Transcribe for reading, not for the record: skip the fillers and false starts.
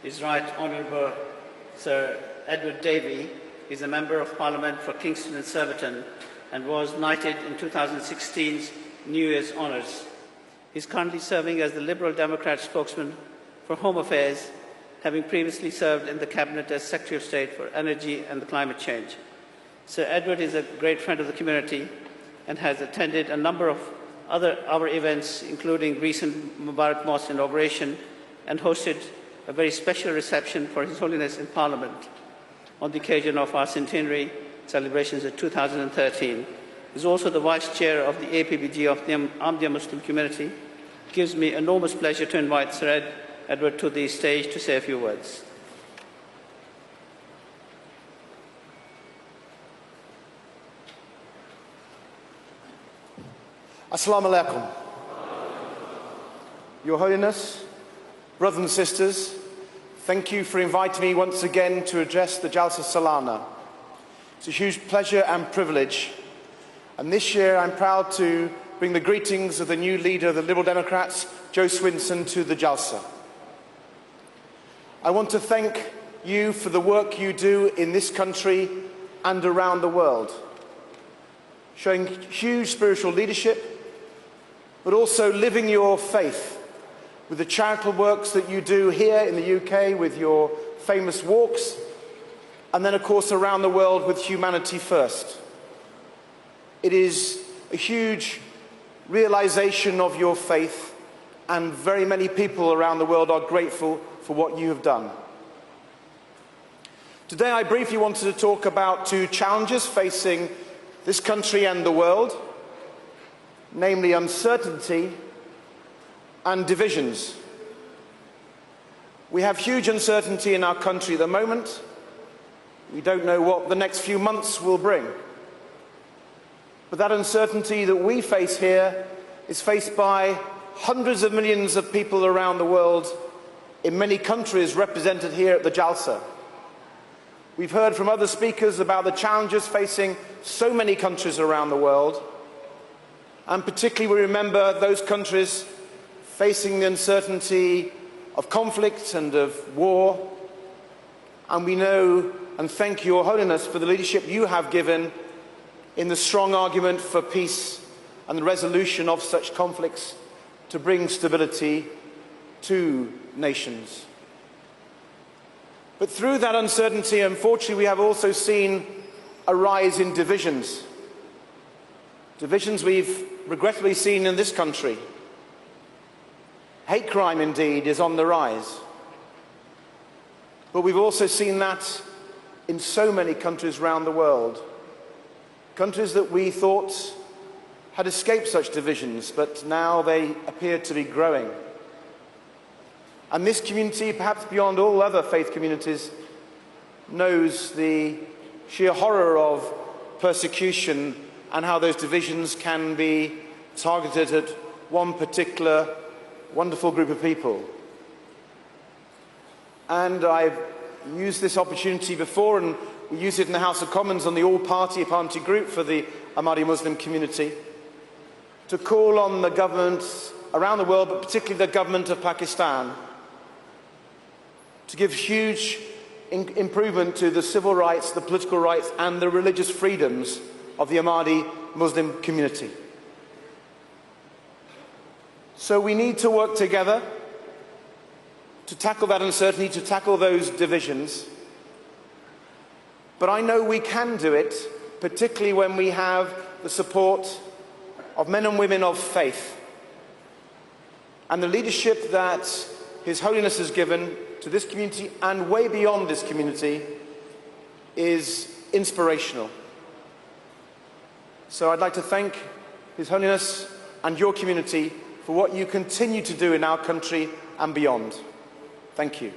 His Right Honourable Sir Edward Davey is a Member of Parliament for Kingston and Surbiton and was knighted in 2016's New Year's Honours. He is currently serving as the Liberal Democrat spokesman for Home Affairs, having previously served in the Cabinet as Secretary of State for Energy and Climate Change. Sir Edward is a great friend of the community and has attended a number of our events, including recent Mubarak Mosque inauguration, and hosted a very special reception for His Holiness in Parliament on the occasion of our centenary celebrations in 2013. He is also the Vice Chair of the APBG of the Ahmadiyya Muslim community. It gives me enormous pleasure to invite Sir Edward to the stage to say a few words. Assalamu alaikum. Your Holiness, brothers and sisters, thank you for inviting me once again to address the Jalsa Salana. It's a huge pleasure and privilege. And this year I'm proud to bring the greetings of the new leader of the Liberal Democrats, Joe Swinson, to the Jalsa. I want to thank you for the work you do in this country and around the world, showing huge spiritual leadership, but also living your faith with the charitable works that you do here in the UK with your famous walks, and then of course around the world with Humanity First. It is a huge realization of your faith, and very many people around the world are grateful for what you have done. Today I briefly wanted to talk about two challenges facing this country and the world, namely uncertainty and divisions. We have huge uncertainty in our country at the moment. We don't know what the next few months will bring. But that uncertainty that we face here is faced by hundreds of millions of people around the world in many countries represented here at the Jalsa. We've heard from other speakers about the challenges facing so many countries around the world, and particularly we remember those countries facing the uncertainty of conflict and of war. And we know and thank Your Holiness for the leadership you have given in the strong argument for peace and the resolution of such conflicts to bring stability to nations. But through that uncertainty, unfortunately, we have also seen a rise in divisions. Divisions we've regrettably seen in this country. Hate crime, indeed, is on the rise. But we've also seen that in so many countries around the world. Countries that we thought had escaped such divisions, but now they appear to be growing. And this community, perhaps beyond all other faith communities, knows the sheer horror of persecution and how those divisions can be targeted at one particular wonderful group of people. And I've used this opportunity before, and we used it in the House of Commons on the all-party party group for the Ahmadiyya Muslim community, to call on the governments around the world, but particularly the government of Pakistan, to give huge improvement to the civil rights, the political rights and the religious freedoms of the Ahmadi Muslim community. So we need to work together to tackle that uncertainty, to tackle those divisions. But I know we can do it, particularly when we have the support of men and women of faith. And the leadership that His Holiness has given to this community and way beyond this community is inspirational. So I'd like to thank His Holiness and your community for what you continue to do in our country and beyond. Thank you.